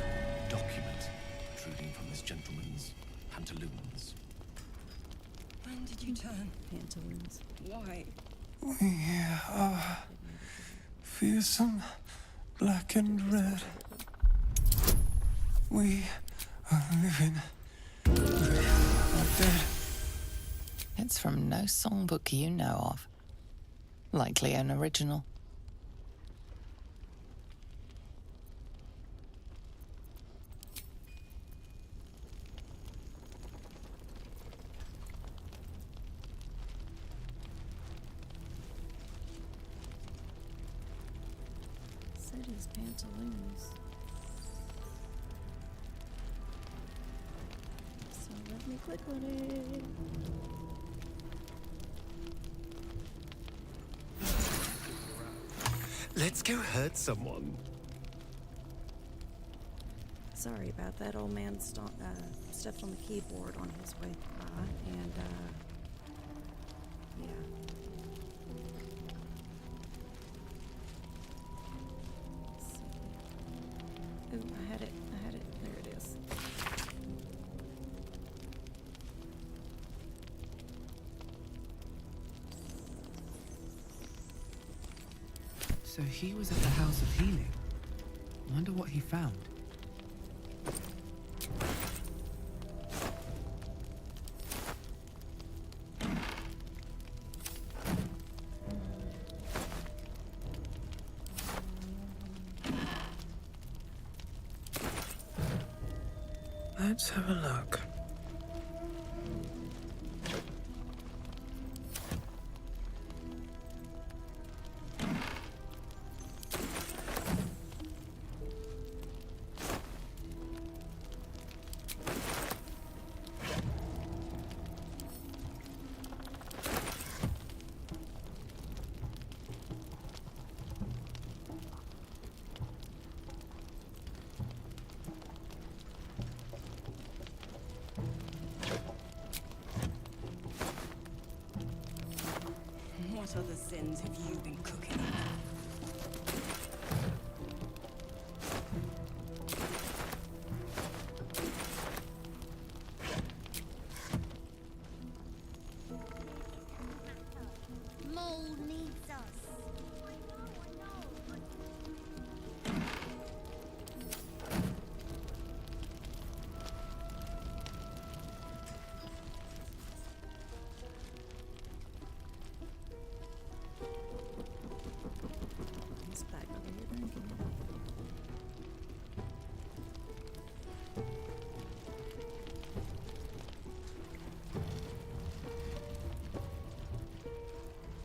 document protruding from this gentleman's pantaloons. When did you turn? Pantaloons. Why? We are fearsome, black and red. We are living. We are dead. It's from no songbook you know of. Likely an original. Said his pantaloons. So let me click on it. Let's go hurt someone. Sorry about that. Old man stepped on the keyboard on his way by, and yeah. Let's see. Ooh, I had it. There it is. So he was at the House of Healing. Wonder what he found. Let's have a look. What other sins have you been cooking up? Mole needs us. He's back over here drinking.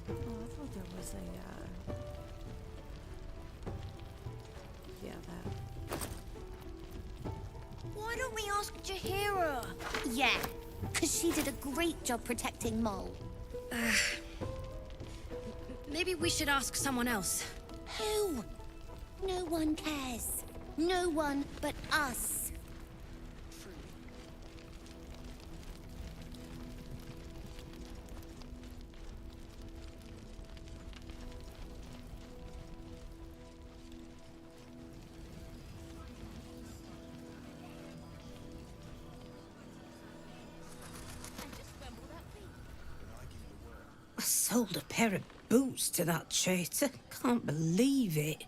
Oh, I thought there was a, yeah, that. Why don't we ask Jahira? Yeah, because she did a great job protecting Mole. Maybe we should ask someone else. Who? No one cares. No one but us. I sold a pair of boots to that traitor. Can't believe it.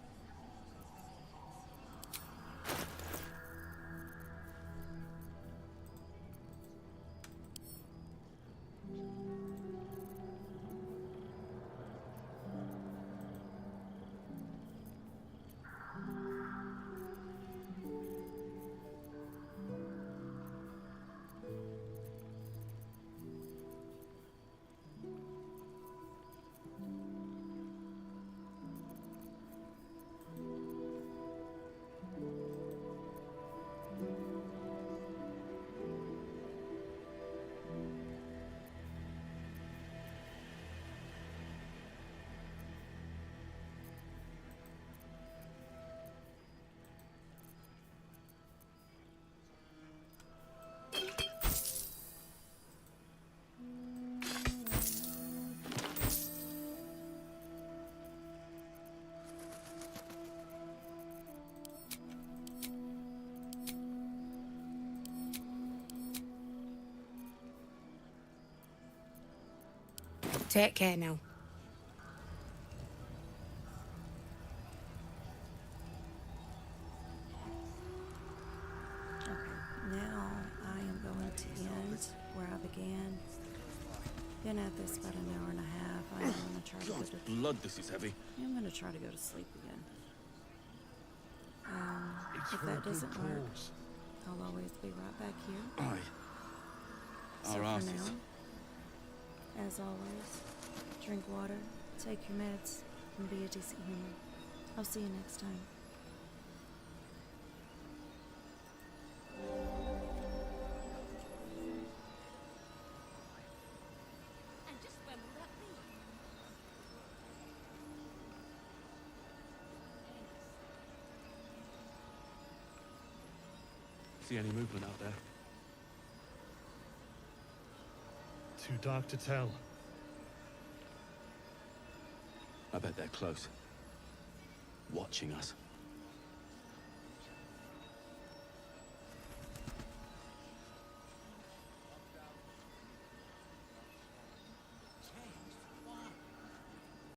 Take care now. Now I am going to end where I began. Been at this about an hour and a half. I'm going to try to go God's to blood, this is heavy. I'm going to try to go to sleep again. If that doesn't work, I'll always be right back here. Aye. So Our for asses. now, as always, drink water, take your meds, and be a decent human. I'll see you next time. See any movement out there? Too dark to tell. I bet they're close. Watching us.